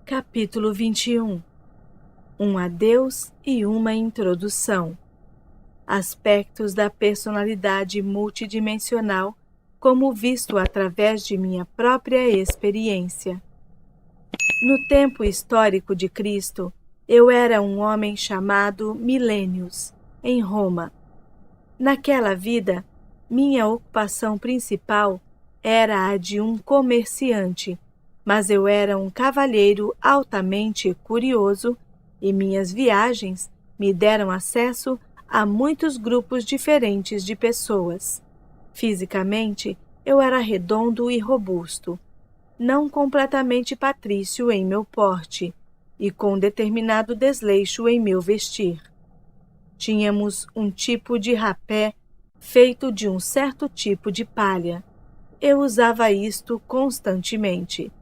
Capítulo 21. Um adeus e uma introdução. Aspectos da personalidade multidimensional, como visto através de minha própria experiência. No tempo histórico de Cristo, eu era um homem chamado Milênios, em Roma. Naquela vida, minha ocupação principal era a de um comerciante, mas eu era um cavalheiro altamente curioso e minhas viagens me deram acesso a muitos grupos diferentes de pessoas. Fisicamente, eu era redondo e robusto, não completamente patrício em meu porte e com determinado desleixo em meu vestir. Tínhamos um tipo de rapé feito de um certo tipo de palha. Eu usava isto constantemente,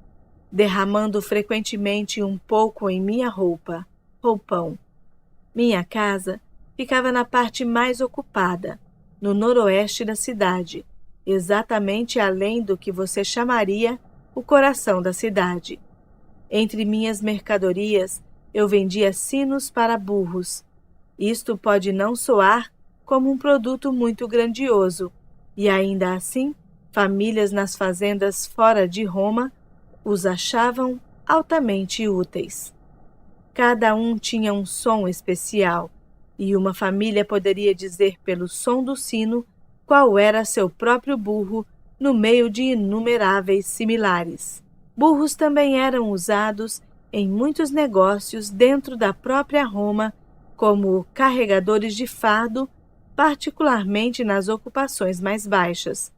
derramando frequentemente um pouco em minha roupão. Minha casa ficava na parte mais ocupada, no noroeste da cidade, exatamente além do que você chamaria o coração da cidade. Entre minhas mercadorias, eu vendia sinos para burros. Isto pode não soar como um produto muito grandioso, e ainda assim, famílias nas fazendas fora de Roma os achavam altamente úteis. Cada um tinha um som especial, e uma família poderia dizer pelo som do sino qual era seu próprio burro no meio de inumeráveis similares. Burros também eram usados em muitos negócios dentro da própria Roma como carregadores de fardo, particularmente nas ocupações mais baixas.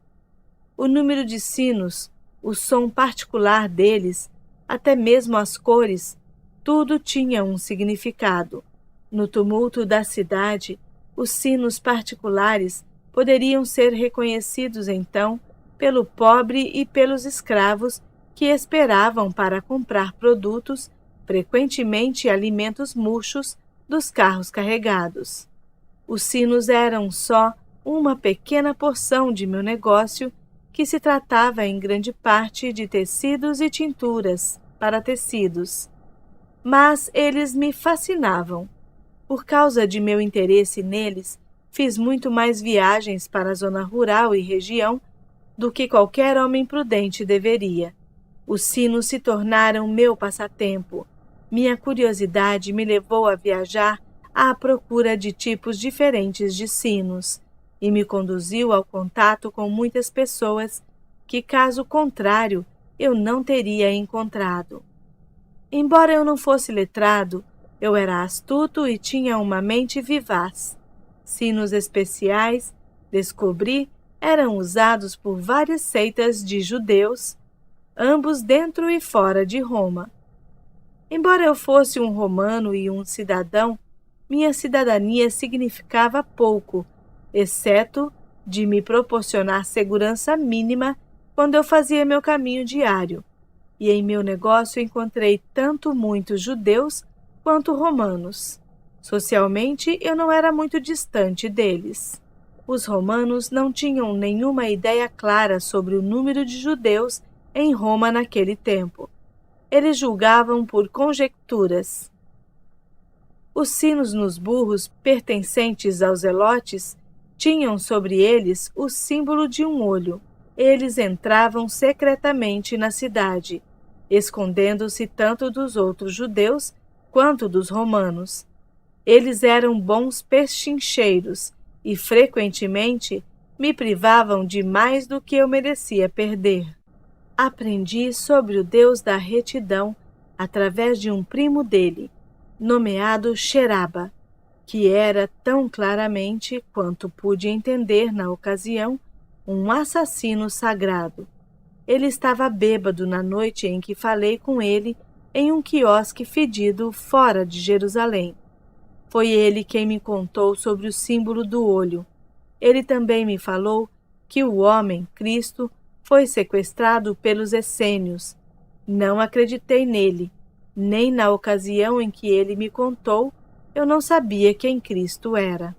O número de sinos, o som particular deles, até mesmo as cores, tudo tinha um significado. No tumulto da cidade, os sinos particulares poderiam ser reconhecidos então pelo pobre e pelos escravos que esperavam para comprar produtos, frequentemente alimentos murchos, dos carros carregados. Os sinos eram só uma pequena porção de meu negócio, que se tratava em grande parte de tecidos e tinturas para tecidos. Mas eles me fascinavam. Por causa de meu interesse neles, fiz muito mais viagens para a zona rural e região do que qualquer homem prudente deveria. Os sinos se tornaram meu passatempo. Minha curiosidade me levou a viajar à procura de tipos diferentes de sinos e me conduziu ao contato com muitas pessoas que, caso contrário, eu não teria encontrado. Embora eu não fosse letrado, eu era astuto e tinha uma mente vivaz. Sinos especiais, descobri, eram usados por várias seitas de judeus, ambos dentro e fora de Roma. Embora eu fosse um romano e um cidadão, minha cidadania significava pouco, exceto de me proporcionar segurança mínima quando eu fazia meu caminho diário, e em meu negócio encontrei tanto muitos judeus quanto romanos. Socialmente, eu não era muito distante deles. Os romanos não tinham nenhuma ideia clara sobre o número de judeus em Roma naquele tempo. Eles julgavam por conjecturas. Os sinos nos burros pertencentes aos zelotes tinham sobre eles o símbolo de um olho. Eles entravam secretamente na cidade, escondendo-se tanto dos outros judeus quanto dos romanos. Eles eram bons pechincheiros e, frequentemente, me privavam de mais do que eu merecia perder. Aprendi sobre o Deus da retidão através de um primo dele, nomeado Xeraba, que era tão claramente quanto pude entender na ocasião um assassino sagrado. Ele estava bêbado na noite em que falei com ele em um quiosque fedido fora de Jerusalém. Foi ele quem me contou sobre o símbolo do olho. Ele também me falou que o homem, Cristo, foi sequestrado pelos essênios. Não acreditei nele, nem na ocasião em que ele me contou, eu não sabia quem Cristo era.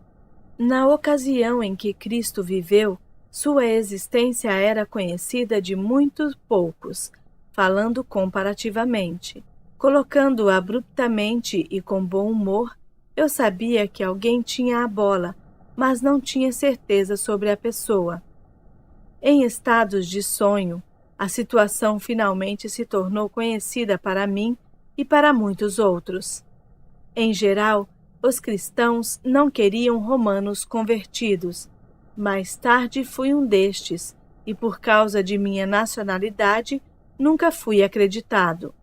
Na ocasião em que Cristo viveu, sua existência era conhecida de muitos poucos, falando comparativamente. Colocando abruptamente e com bom humor, eu sabia que alguém tinha a bola, mas não tinha certeza sobre a pessoa. Em estados de sonho, a situação finalmente se tornou conhecida para mim e para muitos outros. Em geral, os cristãos não queriam romanos convertidos. Mais tarde fui um destes, e por causa de minha nacionalidade, nunca fui acreditado.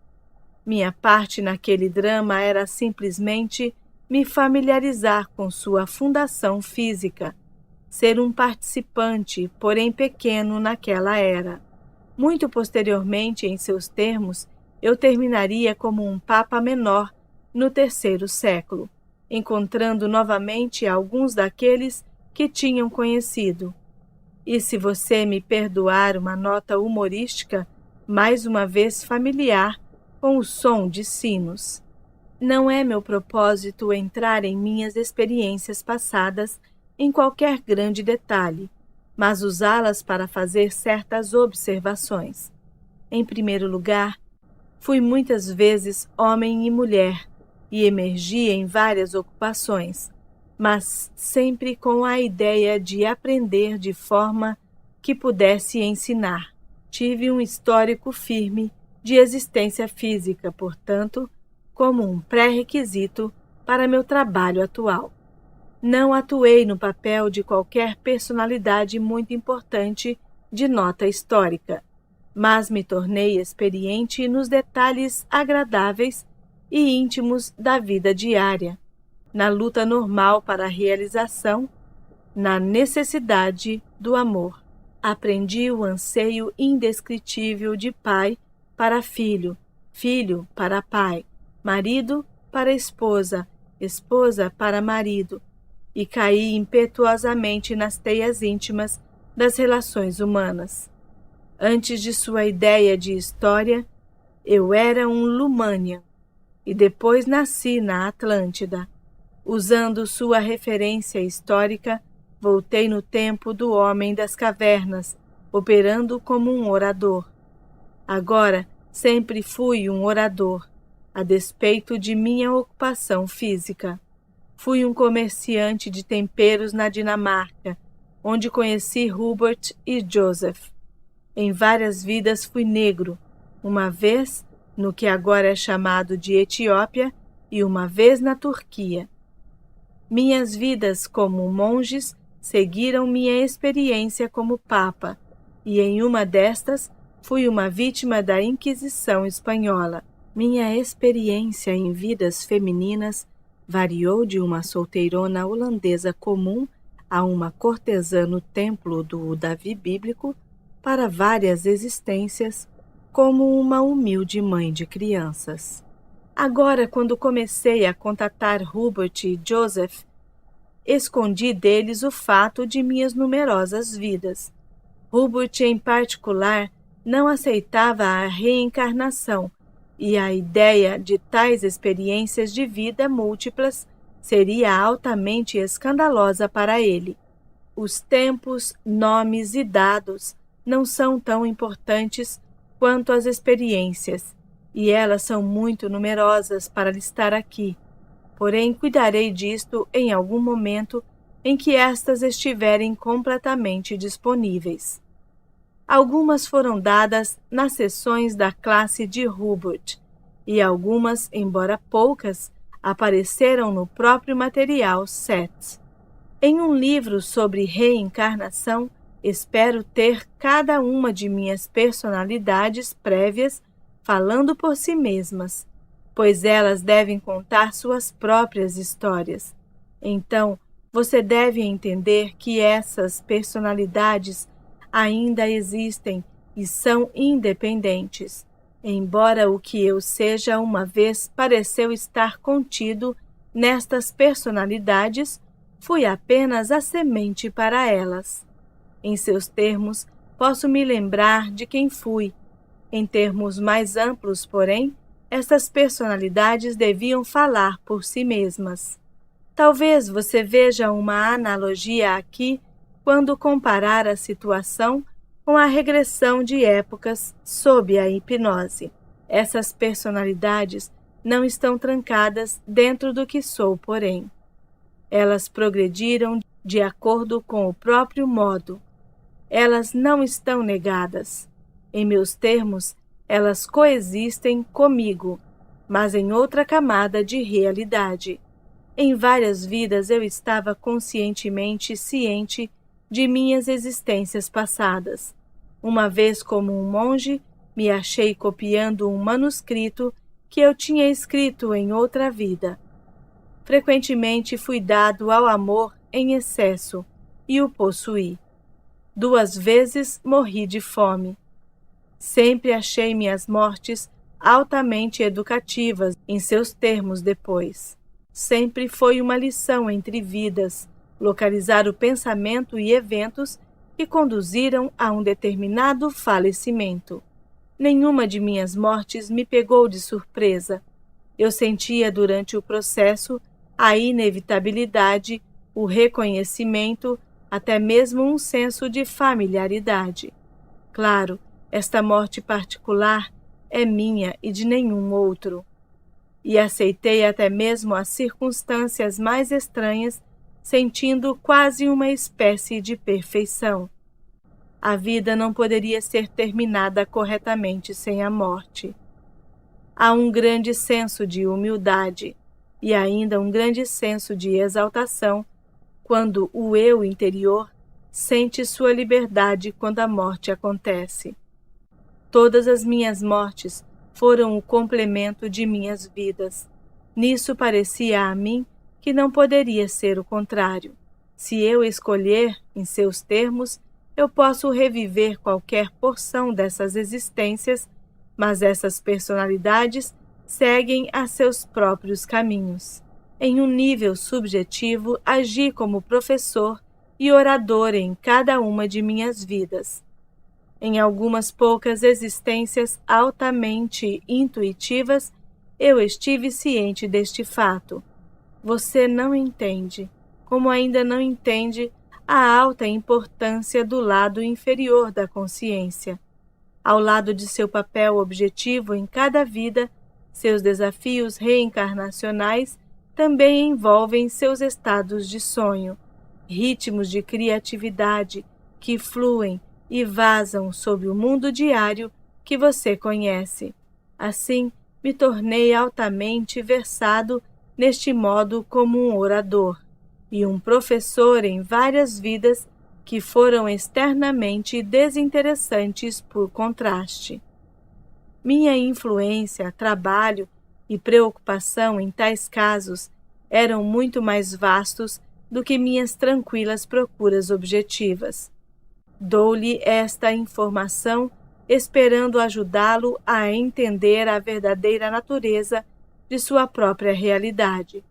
Minha parte naquele drama era simplesmente me familiarizar com sua fundação física, ser um participante, porém pequeno naquela era. Muito posteriormente, em seus termos, eu terminaria como um papa menor no 3º século, encontrando novamente alguns daqueles que tinham conhecido. E se você me perdoar uma nota humorística, mais uma vez familiar, com o som de sinos. Não é meu propósito entrar em minhas experiências passadas em qualquer grande detalhe, mas usá-las para fazer certas observações. Em primeiro lugar, fui muitas vezes homem e mulher e emergi em várias ocupações, mas sempre com a ideia de aprender de forma que pudesse ensinar. Tive um histórico firme de existência física, portanto, como um pré-requisito para meu trabalho atual. Não atuei no papel de qualquer personalidade muito importante de nota histórica, mas me tornei experiente nos detalhes agradáveis e íntimos da vida diária, na luta normal para a realização, na necessidade do amor. Aprendi o anseio indescritível de pai para filho, filho para pai, marido para esposa, esposa para marido, e caí impetuosamente nas teias íntimas das relações humanas. Antes de sua ideia de história, eu era um Lumanian, e depois nasci na Atlântida. Usando sua referência histórica, voltei no tempo do homem das cavernas, operando como um orador. Agora, sempre fui um orador, a despeito de minha ocupação física. Fui um comerciante de temperos na Dinamarca, onde conheci Hubert e Joseph. Em várias vidas fui negro, uma vez no que agora é chamado de Etiópia e uma vez na Turquia. Minhas vidas como monges seguiram minha experiência como papa, e em uma destas fui uma vítima da Inquisição espanhola. Minha experiência em vidas femininas variou de uma solteirona holandesa comum a uma cortesã no templo do Davi bíblico para várias existências como uma humilde mãe de crianças. Agora, quando comecei a contatar Hubert e Joseph, escondi deles o fato de minhas numerosas vidas. Hubert, em particular, não aceitava a reencarnação, e a ideia de tais experiências de vida múltiplas seria altamente escandalosa para ele. Os tempos, nomes e dados não são tão importantes quanto as experiências, e elas são muito numerosas para listar aqui. Porém, cuidarei disto em algum momento em que estas estiverem completamente disponíveis. Algumas foram dadas nas sessões da classe de Hubert, e algumas, embora poucas, apareceram no próprio material SET. Em um livro sobre reencarnação, espero ter cada uma de minhas personalidades prévias falando por si mesmas, pois elas devem contar suas próprias histórias. Então, você deve entender que essas personalidades ainda existem e são independentes, embora o que eu seja uma vez pareceu estar contido nestas personalidades, fui apenas a semente para elas. Em seus termos, posso me lembrar de quem fui. Em termos mais amplos, porém, estas personalidades deviam falar por si mesmas. Talvez você veja uma analogia aqui quando comparar a situação com a regressão de épocas sob a hipnose. Essas personalidades não estão trancadas dentro do que sou, porém. Elas progrediram de acordo com o próprio modo. Elas não estão negadas. Em meus termos, elas coexistem comigo, mas em outra camada de realidade. Em várias vidas eu estava conscientemente ciente de minhas existências passadas. Uma vez, como um monge, me achei copiando um manuscrito que eu tinha escrito em outra vida. Frequentemente fui dado ao amor em excesso e o possuí. 2 vezes morri de fome. Sempre achei minhas mortes altamente educativas em seus termos depois. Sempre foi uma lição entre vidas, localizar o pensamento e eventos que conduziram a um determinado falecimento. Nenhuma de minhas mortes me pegou de surpresa. Eu sentia durante o processo a inevitabilidade, o reconhecimento, até mesmo um senso de familiaridade. Claro, esta morte particular é minha e de nenhum outro. E aceitei até mesmo as circunstâncias mais estranhas, sentindo quase uma espécie de perfeição. A vida não poderia ser terminada corretamente sem a morte. Há um grande senso de humildade e ainda um grande senso de exaltação quando o eu interior sente sua liberdade quando a morte acontece. Todas as minhas mortes foram o complemento de minhas vidas. Nisso parecia a mim que não poderia ser o contrário. Se eu escolher, em seus termos, eu posso reviver qualquer porção dessas existências, mas essas personalidades seguem a seus próprios caminhos. Em um nível subjetivo, agi como professor e orador em cada uma de minhas vidas. Em algumas poucas existências altamente intuitivas, eu estive ciente deste fato. Você não entende, como ainda não entende a alta importância do lado inferior da consciência. Ao lado de seu papel objetivo em cada vida, seus desafios reencarnacionais também envolvem seus estados de sonho, ritmos de criatividade que fluem e vazam sob o mundo diário que você conhece. Assim, me tornei altamente versado neste modo como um orador e um professor em várias vidas que foram externamente desinteressantes por contraste. Minha influência, trabalho e preocupação em tais casos eram muito mais vastos do que minhas tranquilas procuras objetivas. Dou-lhe esta informação esperando ajudá-lo a entender a verdadeira natureza de sua própria realidade.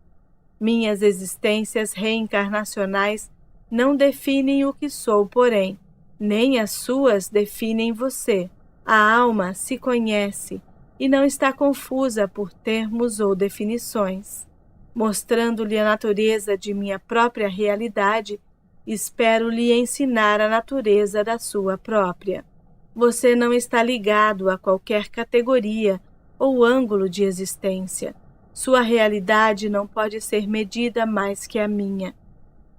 Minhas existências reencarnacionais não definem o que sou, porém, nem as suas definem você. A alma se conhece e não está confusa por termos ou definições. Mostrando-lhe a natureza de minha própria realidade, espero lhe ensinar a natureza da sua própria. Você não está ligado a qualquer categoria ou ângulo de existência. Sua realidade não pode ser medida mais que a minha.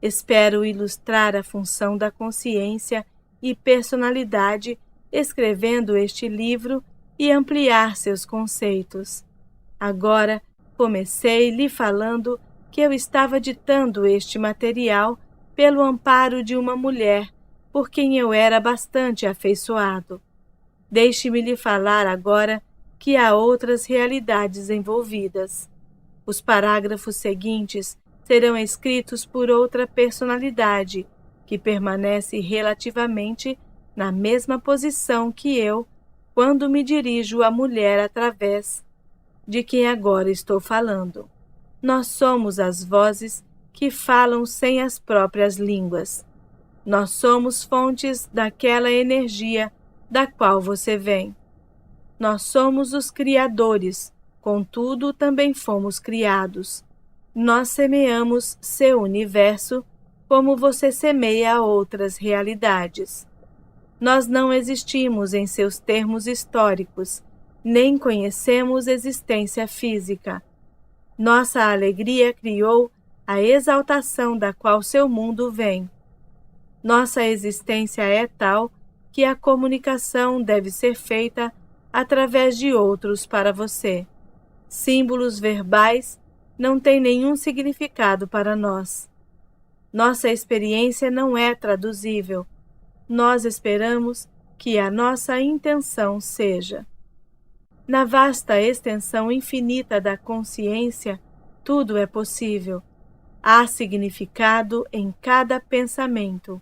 Espero ilustrar a função da consciência e personalidade escrevendo este livro e ampliar seus conceitos. Agora, comecei lhe falando que eu estava ditando este material pelo amparo de uma mulher por quem eu era bastante afeiçoado. Deixe-me lhe falar agora que há outras realidades envolvidas. Os parágrafos seguintes serão escritos por outra personalidade, que permanece relativamente na mesma posição que eu, quando me dirijo à mulher através de quem agora estou falando. Nós somos as vozes que falam sem as próprias línguas. Nós somos fontes daquela energia da qual você vem. Nós somos os criadores, contudo também fomos criados. Nós semeamos seu universo como você semeia outras realidades. Nós não existimos em seus termos históricos, nem conhecemos existência física. Nossa alegria criou a exaltação da qual seu mundo vem. Nossa existência é tal que a comunicação deve ser feita através de outros para você. Símbolos verbais não têm nenhum significado para nós. Nossa experiência não é traduzível. Nós esperamos que a nossa intenção seja. Na vasta extensão infinita da consciência, tudo é possível. Há significado em cada pensamento.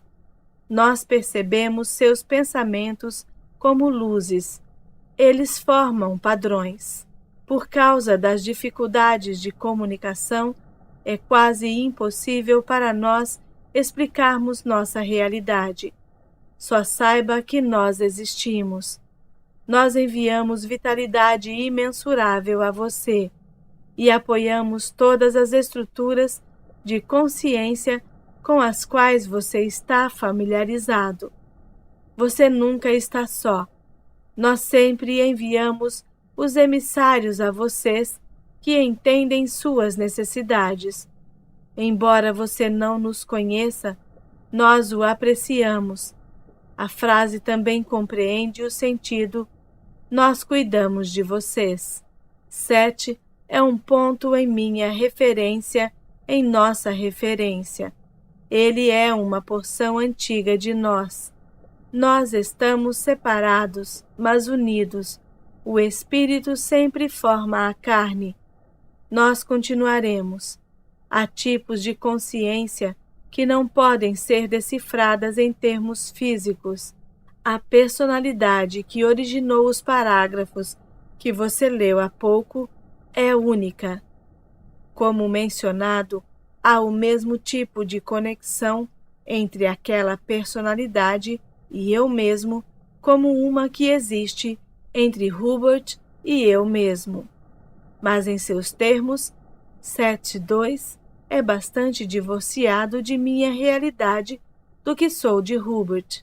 Nós percebemos seus pensamentos como luzes. Eles formam padrões. Por causa das dificuldades de comunicação, é quase impossível para nós explicarmos nossa realidade. Só saiba que nós existimos. Nós enviamos vitalidade imensurável a você e apoiamos todas as estruturas de consciência com as quais você está familiarizado. Você nunca está só. Nós sempre enviamos os emissários a vocês que entendem suas necessidades. Embora você não nos conheça, nós o apreciamos. A frase também compreende o sentido "nós cuidamos de vocês". 7 é um ponto em minha referência, em nossa referência. Ele é uma porção antiga de nós. Nós estamos separados, mas unidos. O Espírito sempre forma a carne. Nós continuaremos. Há tipos de consciência que não podem ser decifradas em termos físicos. A personalidade que originou os parágrafos que você leu há pouco é única. Como mencionado, há o mesmo tipo de conexão entre aquela personalidade e eu mesmo, como uma que existe entre Hubert e eu mesmo. Mas em seus termos, 7.2 é bastante divorciado de minha realidade do que sou de Hubert.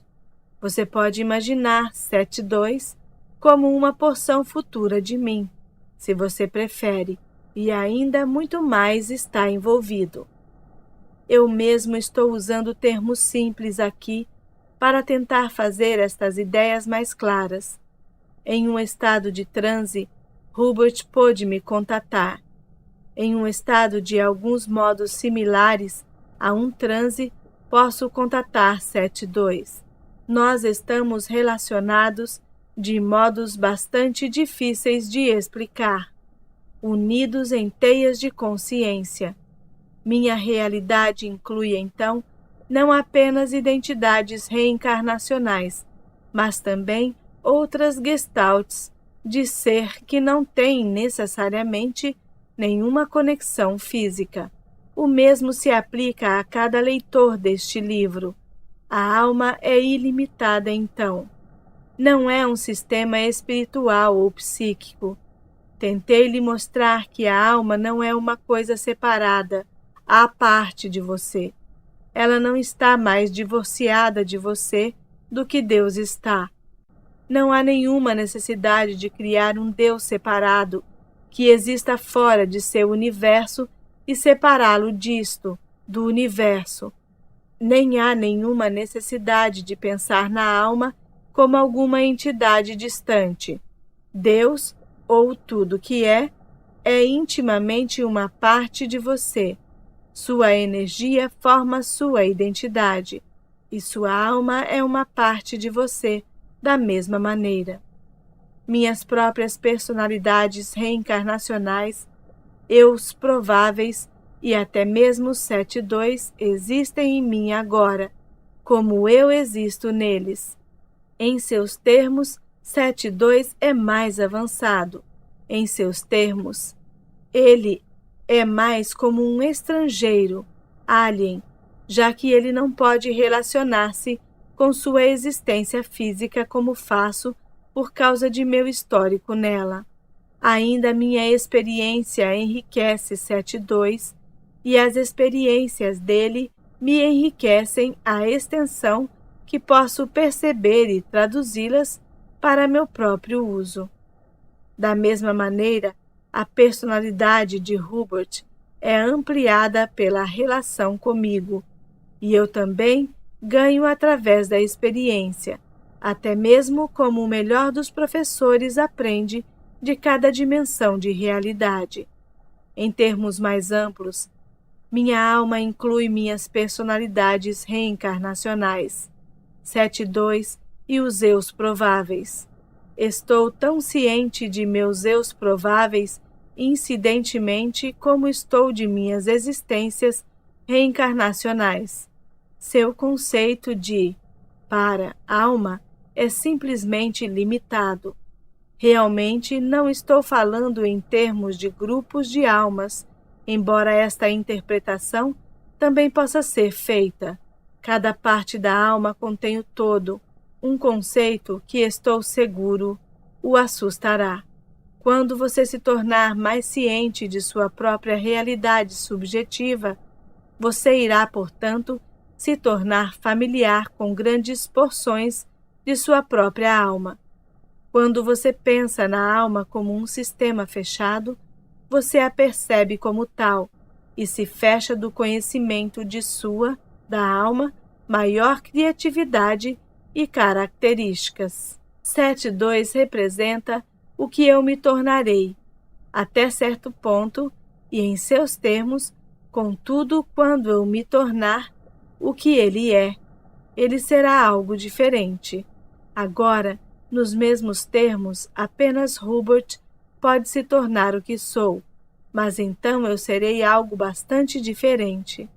Você pode imaginar 7.2 como uma porção futura de mim, se você prefere, e ainda muito mais está envolvido. Eu mesmo estou usando termos simples aqui para tentar fazer estas ideias mais claras. Em um estado de transe, Hubert pôde me contatar. Em um estado de alguns modos similares a um transe, posso contatar 7.2. Nós estamos relacionados de modos bastante difíceis de explicar, unidos em teias de consciência. Minha realidade inclui, então, não apenas identidades reencarnacionais, mas também outras gestalts de ser que não têm necessariamente nenhuma conexão física. O mesmo se aplica a cada leitor deste livro. A alma é ilimitada, então. Não é um sistema espiritual ou psíquico. Tentei lhe mostrar que a alma não é uma coisa separada, à parte de você. Ela não está mais divorciada de você do que Deus está. Não há nenhuma necessidade de criar um Deus separado, que exista fora de seu universo e separá-lo disto, do universo. Nem há nenhuma necessidade de pensar na alma como alguma entidade distante. Deus, ou tudo que é intimamente uma parte de você. Sua energia forma sua identidade, e sua alma é uma parte de você, da mesma maneira. Minhas próprias personalidades reencarnacionais, eus prováveis e até mesmo 7.2 existem em mim agora, como eu existo neles. Em seus termos, 7.2 é mais avançado. Em seus termos, ele é mais como um estrangeiro, alien, já que ele não pode relacionar-se com sua existência física como faço por causa de meu histórico nela. Ainda minha experiência enriquece 7.2 e as experiências dele me enriquecem à extensão que posso perceber e traduzi-las para meu próprio uso. Da mesma maneira, a personalidade de Hubert é ampliada pela relação comigo, e eu também ganho através da experiência, até mesmo como o melhor dos professores aprende de cada dimensão de realidade. Em termos mais amplos, minha alma inclui minhas personalidades reencarnacionais, 7-2 e os eus prováveis. Estou tão ciente de meus eus prováveis incidentemente como estou de minhas existências reencarnacionais. Seu conceito de para alma é simplesmente limitado. Realmente não estou falando em termos de grupos de almas, embora esta interpretação também possa ser feita. Cada parte da alma contém o todo, um conceito que estou seguro o assustará. Quando você se tornar mais ciente de sua própria realidade subjetiva, você irá, portanto, se tornar familiar com grandes porções de sua própria alma. Quando você pensa na alma como um sistema fechado, você a percebe como tal e se fecha do conhecimento de sua, da alma, maior criatividade e características. 7-2 representa o que eu me tornarei, até certo ponto, e em seus termos, contudo, quando eu me tornar o que ele é, ele será algo diferente. Agora, nos mesmos termos, apenas Hubert pode se tornar o que sou, mas então eu serei algo bastante diferente.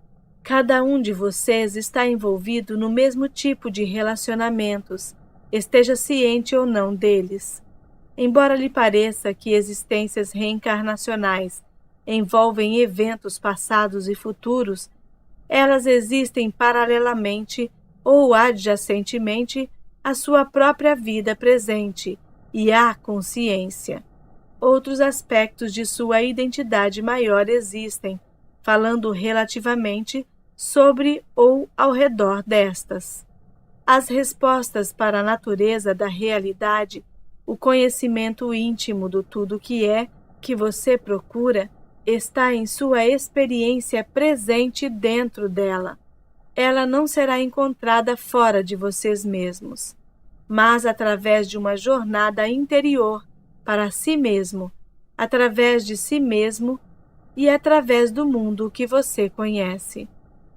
Cada um de vocês está envolvido no mesmo tipo de relacionamentos, esteja ciente ou não deles. Embora lhe pareça que existências reencarnacionais envolvem eventos passados e futuros, elas existem paralelamente ou adjacentemente à sua própria vida presente e à consciência. Outros aspectos de sua identidade maior existem, falando relativamente sobre ou ao redor destas. As respostas para a natureza da realidade, o conhecimento íntimo do tudo que você procura, está em sua experiência presente dentro dela. Ela não será encontrada fora de vocês mesmos, mas através de uma jornada interior para si mesmo, através de si mesmo e através do mundo que você conhece.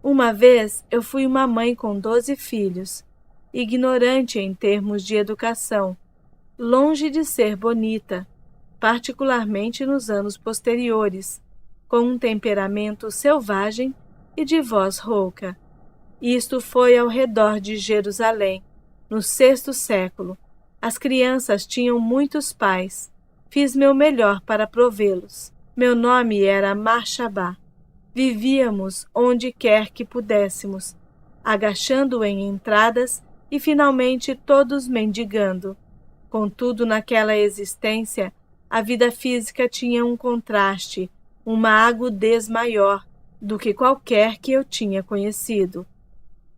Uma vez eu fui uma mãe com 12 filhos, ignorante em termos de educação, longe de ser bonita, particularmente nos anos posteriores, com um temperamento selvagem e de voz rouca. Isto foi ao redor de Jerusalém, no 6º século. As crianças tinham muitos pais. Fiz meu melhor para provê-los. Meu nome era Marchabá. Vivíamos onde quer que pudéssemos, agachando em entradas e finalmente todos mendigando. Contudo, naquela existência, a vida física tinha um contraste, uma agudez maior do que qualquer que eu tinha conhecido.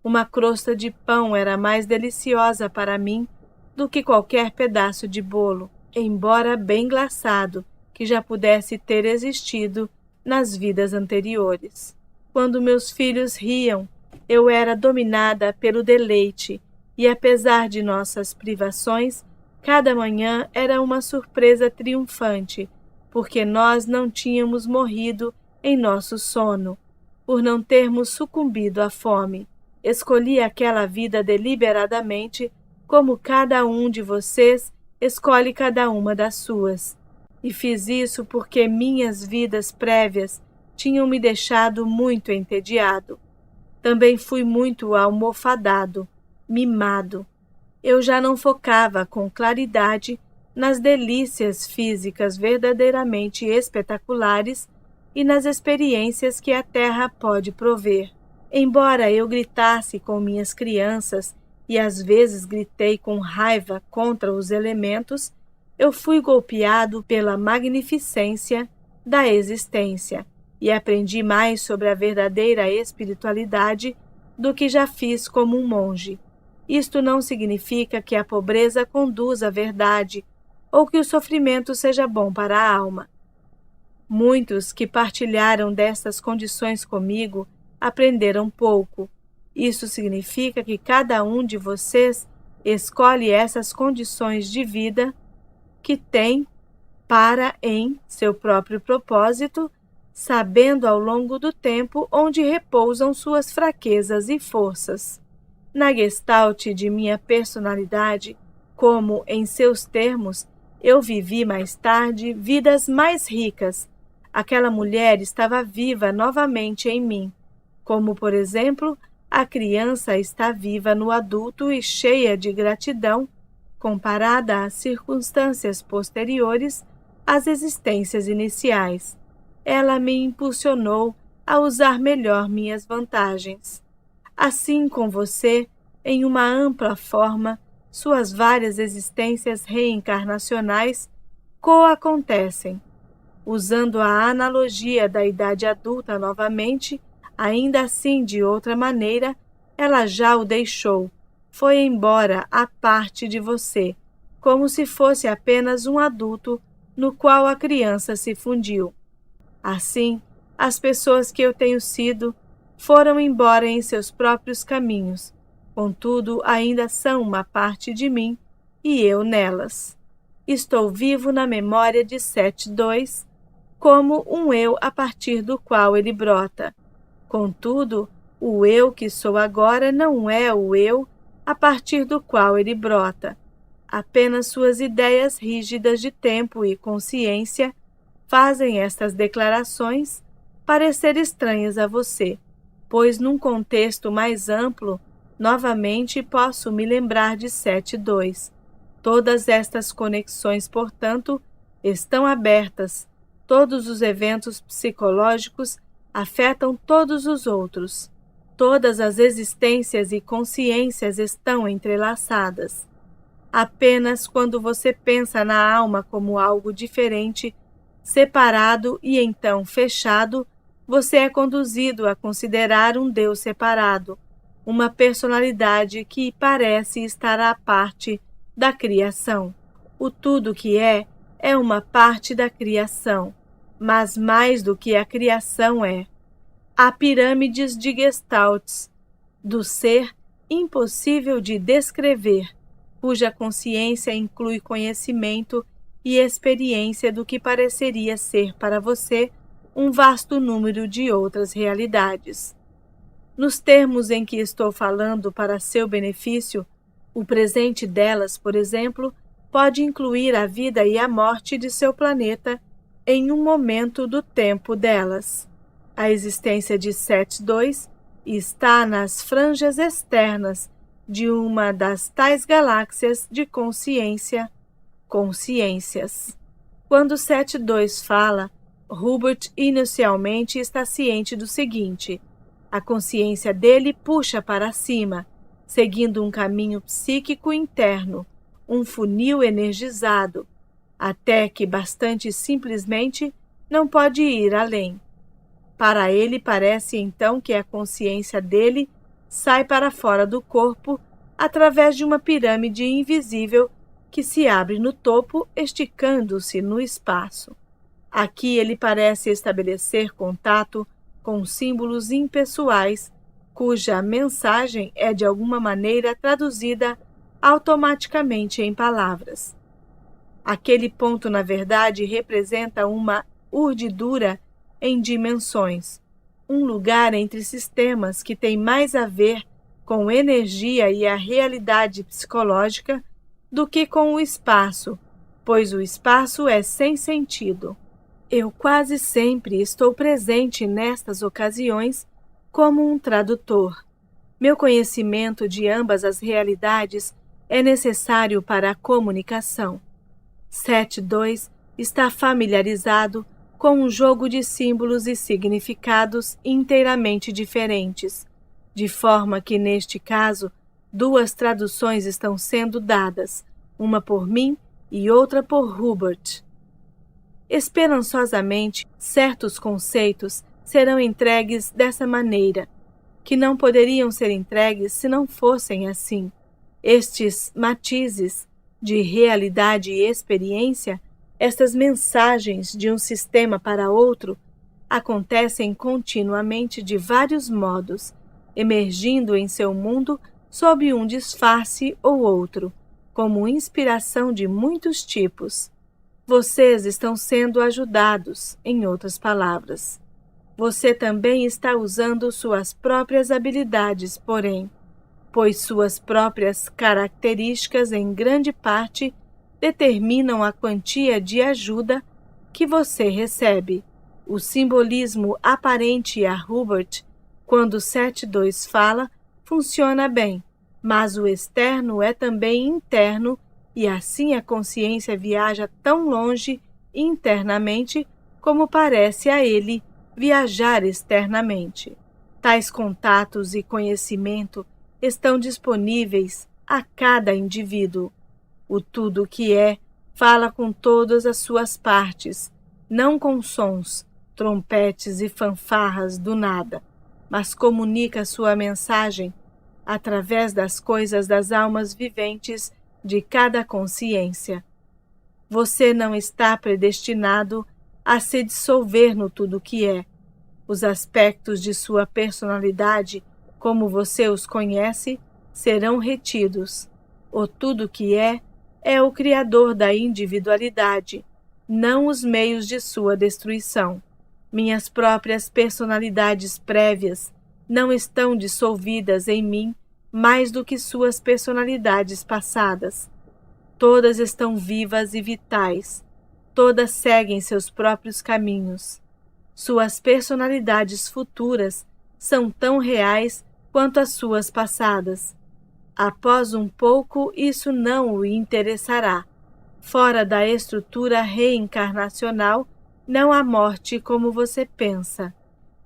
Uma crosta de pão era mais deliciosa para mim do que qualquer pedaço de bolo, embora bem glaçado, que já pudesse ter existido nas vidas anteriores. Quando meus filhos riam, eu era dominada pelo deleite, e apesar de nossas privações, cada manhã era uma surpresa triunfante, porque nós não tínhamos morrido em nosso sono, por não termos sucumbido à fome. Escolhi aquela vida deliberadamente, como cada um de vocês escolhe cada uma das suas. E fiz isso porque minhas vidas prévias tinham me deixado muito entediado. Também fui muito almofadado, mimado. Eu já não focava com claridade nas delícias físicas verdadeiramente espetaculares e nas experiências que a Terra pode prover. Embora eu gritasse com minhas crianças e às vezes gritei com raiva contra os elementos, eu fui golpeado pela magnificência da existência e aprendi mais sobre a verdadeira espiritualidade do que já fiz como um monge. Isto não significa que a pobreza conduz à verdade ou que o sofrimento seja bom para a alma. Muitos que partilharam destas condições comigo aprenderam pouco. Isso significa que cada um de vocês escolhe essas condições de vida que tem para em seu próprio propósito, sabendo ao longo do tempo onde repousam suas fraquezas e forças. Na gestalt de minha personalidade, como em seus termos, eu vivi mais tarde vidas mais ricas. Aquela mulher estava viva novamente em mim, como, por exemplo, a criança está viva no adulto e cheia de gratidão, comparada às circunstâncias posteriores às existências iniciais. Ela me impulsionou a usar melhor minhas vantagens. Assim com você, em uma ampla forma, suas várias existências reencarnacionais coacontecem. Usando a analogia da idade adulta novamente, ainda assim de outra maneira, ela já o deixou, foi embora à parte de você, como se fosse apenas um adulto no qual a criança se fundiu. Assim, as pessoas que eu tenho sido foram embora em seus próprios caminhos, contudo ainda são uma parte de mim e eu nelas. Estou vivo na memória de 7.2, como um eu a partir do qual ele brota. Contudo, o eu que sou agora não é o eu a partir do qual ele brota. Apenas suas ideias rígidas de tempo e consciência fazem estas declarações parecer estranhas a você, pois num contexto mais amplo, novamente posso me lembrar de 7.2. Todas estas conexões, portanto, estão abertas. Todos os eventos psicológicos afetam todos os outros. Todas as existências e consciências estão entrelaçadas. Apenas quando você pensa na alma como algo diferente, separado e então fechado, você é conduzido a considerar um Deus separado, uma personalidade que parece estar à parte da criação. O tudo que é uma parte da criação, mas mais do que a criação é. Há pirâmides de gestalts, do ser impossível de descrever, cuja consciência inclui conhecimento e experiência do que pareceria ser para você um vasto número de outras realidades. Nos termos em que estou falando para seu benefício, o presente delas, por exemplo, pode incluir a vida e a morte de seu planeta em um momento do tempo delas. A existência de 7.2 está nas franjas externas de uma das tais galáxias de consciências. Quando 7.2 fala, Hubert inicialmente está ciente do seguinte: a consciência dele puxa para cima, seguindo um caminho psíquico interno, um funil energizado, até que bastante simplesmente não pode ir além. Para ele parece então que a consciência dele sai para fora do corpo através de uma pirâmide invisível que se abre no topo, esticando-se no espaço. Aqui ele parece estabelecer contato com símbolos impessoais, cuja mensagem é de alguma maneira traduzida automaticamente em palavras. Aquele ponto, na verdade, representa uma urdidura em dimensões, um lugar entre sistemas que tem mais a ver com energia e a realidade psicológica do que com o espaço, pois o espaço é sem sentido. Eu quase sempre estou presente nestas ocasiões como um tradutor. Meu conhecimento de ambas as realidades é necessário para a comunicação. 7.2 está familiarizado com um jogo de símbolos e significados inteiramente diferentes, de forma que, neste caso, duas traduções estão sendo dadas, uma por mim e outra por Hubert. Esperançosamente, certos conceitos serão entregues dessa maneira, que não poderiam ser entregues se não fossem assim. Estes matizes de realidade e experiência, estas mensagens de um sistema para outro acontecem continuamente de vários modos, emergindo em seu mundo sob um disfarce ou outro, como inspiração de muitos tipos. Vocês estão sendo ajudados, em outras palavras. Você também está usando suas próprias habilidades, porém, pois suas próprias características, em grande parte, determinam a quantia de ajuda que você recebe. O simbolismo aparente a Hubert, quando 7.2 fala, funciona bem, mas o externo é também interno e assim a consciência viaja tão longe internamente como parece a ele viajar externamente. Tais contatos e conhecimento estão disponíveis a cada indivíduo. O tudo que é fala com todas as suas partes, não com sons, trompetes e fanfarras do nada, mas comunica sua mensagem através das coisas das almas viventes de cada consciência. Você não está predestinado a se dissolver no tudo que é. Os aspectos de sua personalidade, como você os conhece, serão retidos. O tudo que é o Criador da individualidade, não os meios de sua destruição. Minhas próprias personalidades prévias não estão dissolvidas em mim mais do que suas personalidades passadas. Todas estão vivas e vitais. Todas seguem seus próprios caminhos. Suas personalidades futuras são tão reais quanto as suas passadas. Após um pouco, isso não o interessará. Fora da estrutura reencarnacional, não há morte como você pensa.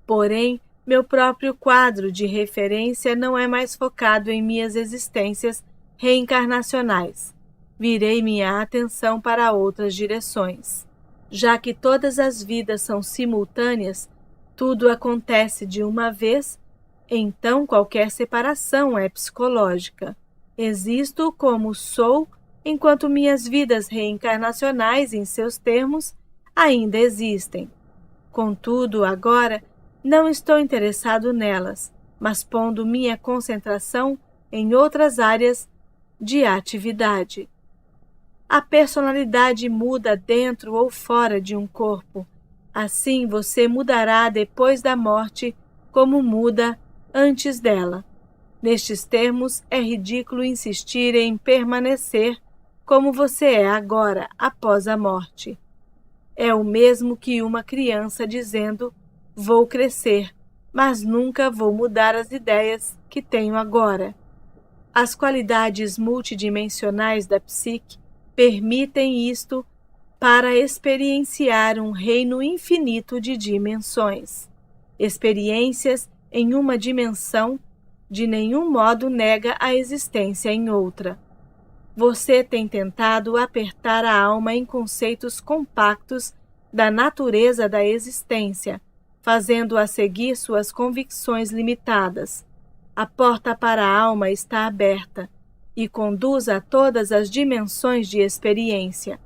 Porém, meu próprio quadro de referência não é mais focado em minhas existências reencarnacionais. Virei minha atenção para outras direções. Já que todas as vidas são simultâneas, tudo acontece de uma vez, então qualquer separação é psicológica. Existo como sou, enquanto minhas vidas reencarnacionais, em seus termos, ainda existem. Contudo, agora, não estou interessado nelas, mas pondo minha concentração em outras áreas de atividade. A personalidade muda dentro ou fora de um corpo. Assim você mudará depois da morte, como muda antes dela. Nestes termos, é ridículo insistir em permanecer como você é agora, após a morte. É o mesmo que uma criança dizendo: vou crescer, mas nunca vou mudar as ideias que tenho agora. As qualidades multidimensionais da psique permitem isto para experienciar um reino infinito de dimensões. Experiências em uma dimensão de nenhum modo nega a existência em outra. Você tem tentado apertar a alma em conceitos compactos da natureza da existência, fazendo-a seguir suas convicções limitadas. A porta para a alma está aberta e conduz a todas as dimensões de experiência.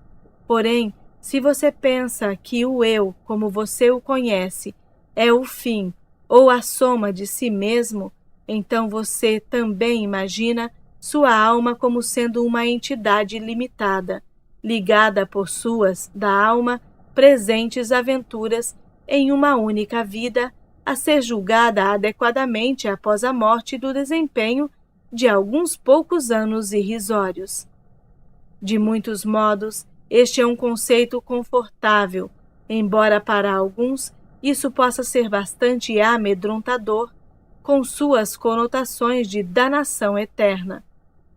Porém, se você pensa que o eu, como você o conhece, é o fim ou a soma de si mesmo, então você também imagina sua alma como sendo uma entidade limitada, ligada por suas, da alma, presentes aventuras em uma única vida, a ser julgada adequadamente após a morte do desempenho de alguns poucos anos irrisórios. De muitos modos, este é um conceito confortável, embora para alguns isso possa ser bastante amedrontador, com suas conotações de danação eterna.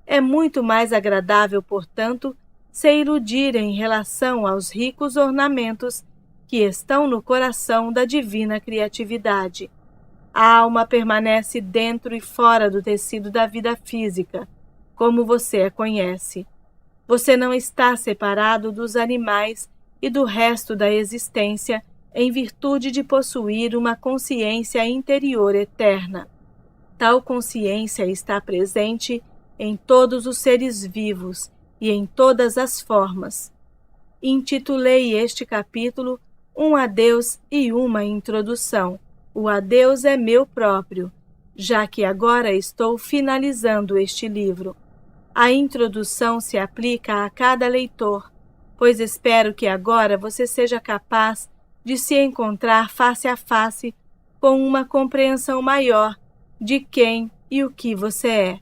É muito mais agradável, portanto, se iludir em relação aos ricos ornamentos que estão no coração da divina criatividade. A alma permanece dentro e fora do tecido da vida física, como você a conhece. Você não está separado dos animais e do resto da existência em virtude de possuir uma consciência interior eterna. Tal consciência está presente em todos os seres vivos e em todas as formas. Intitulei este capítulo Um Adeus e uma Introdução. O adeus é meu próprio, já que agora estou finalizando este livro. A introdução se aplica a cada leitor, pois espero que agora você seja capaz de se encontrar face a face com uma compreensão maior de quem e o que você é.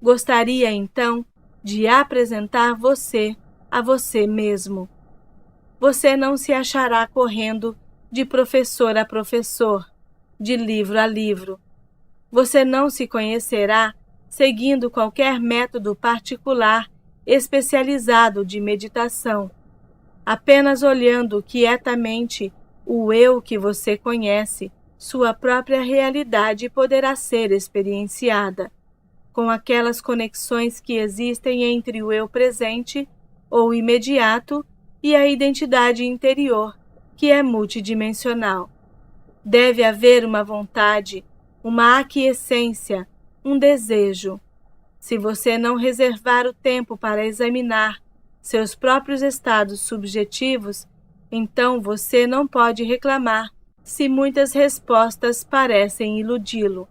Gostaria, então, de apresentar você a você mesmo. Você não se achará correndo de professor a professor, de livro a livro. Você não se conhecerá seguindo qualquer método particular especializado de meditação. Apenas olhando quietamente o eu que você conhece, sua própria realidade poderá ser experienciada, com aquelas conexões que existem entre o eu presente ou imediato e a identidade interior, que é multidimensional. Deve haver uma vontade, uma aquiescência, um desejo. Se você não reservar o tempo para examinar seus próprios estados subjetivos, então você não pode reclamar se muitas respostas parecem iludi-lo.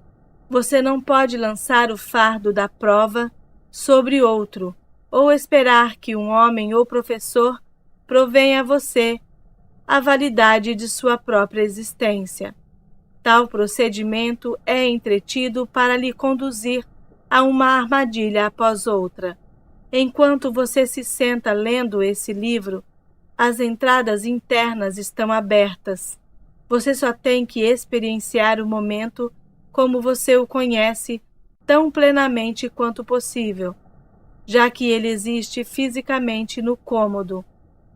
Você não pode lançar o fardo da prova sobre outro, ou esperar que um homem ou professor provenha a você a validade de sua própria existência. Tal procedimento é entretido para lhe conduzir a uma armadilha após outra. Enquanto você se senta lendo esse livro, as entradas internas estão abertas. Você só tem que experienciar o momento como você o conhece tão plenamente quanto possível, já que ele existe fisicamente no cômodo,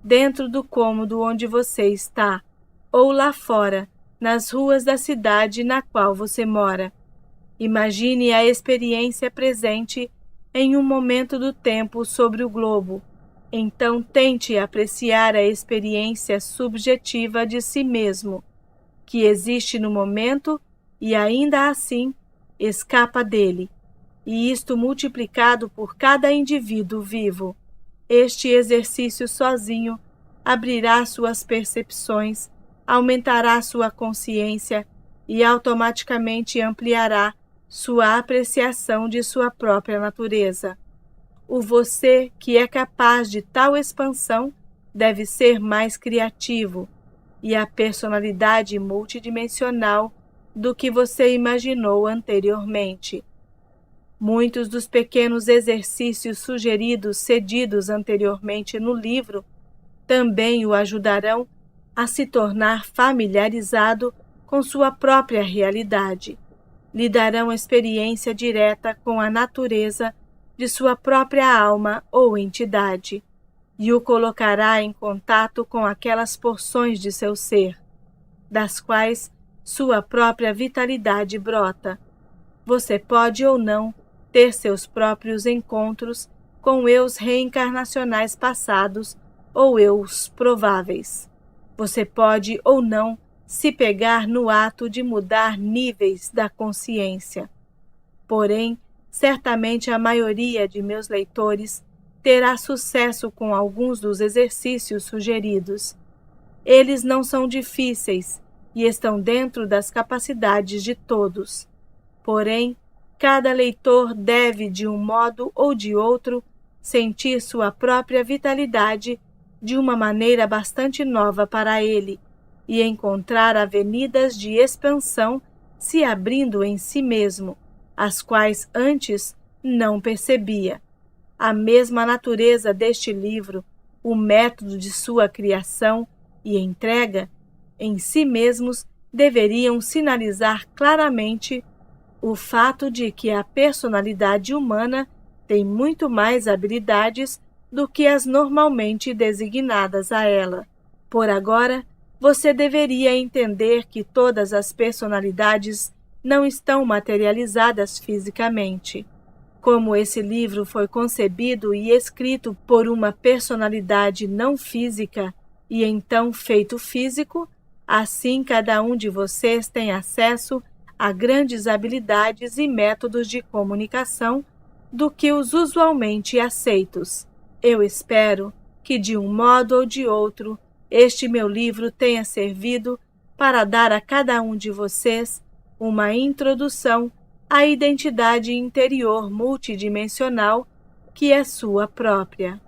dentro do cômodo onde você está, ou lá fora, nas ruas da cidade na qual você mora. Imagine a experiência presente em um momento do tempo sobre o globo. Então tente apreciar a experiência subjetiva de si mesmo, que existe no momento e ainda assim escapa dele, e isto multiplicado por cada indivíduo vivo. Este exercício sozinho abrirá suas percepções, aumentará sua consciência e automaticamente ampliará sua apreciação de sua própria natureza. O você que é capaz de tal expansão deve ser mais criativo, e a personalidade multidimensional do que você imaginou anteriormente. Muitos dos pequenos exercícios sugeridos cedidos anteriormente no livro também o ajudarão a se tornar familiarizado com sua própria realidade. Lhe darão experiência direta com a natureza de sua própria alma ou entidade, e o colocará em contato com aquelas porções de seu ser, das quais sua própria vitalidade brota. Você pode ou não ter seus próprios encontros com eus reencarnacionais passados ou eus prováveis. Você pode ou não se pegar no ato de mudar níveis da consciência. Porém, certamente a maioria de meus leitores terá sucesso com alguns dos exercícios sugeridos. Eles não são difíceis e estão dentro das capacidades de todos. Porém, cada leitor deve, de um modo ou de outro, sentir sua própria vitalidade de uma maneira bastante nova para ele e encontrar avenidas de expansão se abrindo em si mesmo, as quais antes não percebia. A mesma natureza deste livro, o método de sua criação e entrega, em si mesmos deveriam sinalizar claramente o fato de que a personalidade humana tem muito mais habilidades do que as normalmente designadas a ela. Por agora, você deveria entender que todas as personalidades não estão materializadas fisicamente. Como esse livro foi concebido e escrito por uma personalidade não física e então feito físico, assim cada um de vocês tem acesso a grandes habilidades e métodos de comunicação do que os usualmente aceitos. Eu espero que, de um modo ou de outro, este meu livro tenha servido para dar a cada um de vocês uma introdução à identidade interior multidimensional que é sua própria.